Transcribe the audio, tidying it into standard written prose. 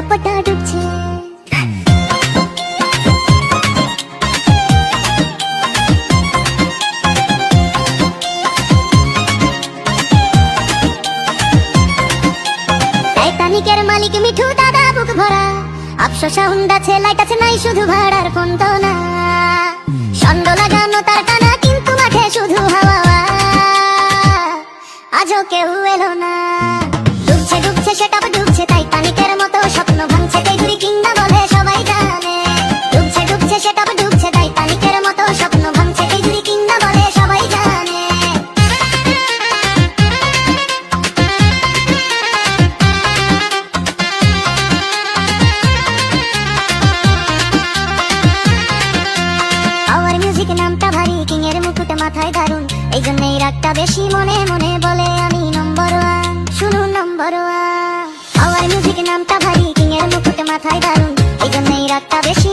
পটা ডুবছে। টাইটানিকের মালিক মিঠু দাদা বুক ভরা, আফসোস সাউন্ড আছে লাইট আছে নাই শুধু ভাড়ার ফোন তো না। ছন্দ লাগানো তার টানা কিন্তু মাঠে শুধু হাওয়া, আজও কেউ এলো না। ডুবছে ডুবছে সেটা ডুবছে টাইটানিকের মতো, স্বপ্ন ভাঙছে তেজুরি কিংবা বলে সবাই জানে। ডুবছে ডুবছে সেটা ডুবছে টাইটানিকের মতো, স্বপ্ন ভাঙছে তেজুরি কিংবা বলে সবাই জানে। আওয়ার মিউজিক নামটা ভারী, কিং এর মুকুট মাথায় দারুন, এই জন্যই রাগটা বেশি মনে মনে বলে আমি নম্বর ওয়ান, শুনুন নম্বর ওয়ান। আওয়ার মিউজিক নামটা ভারী, কিং এর মুকুট মাথায় দারুন, এই জন্যই রাগটা বেশি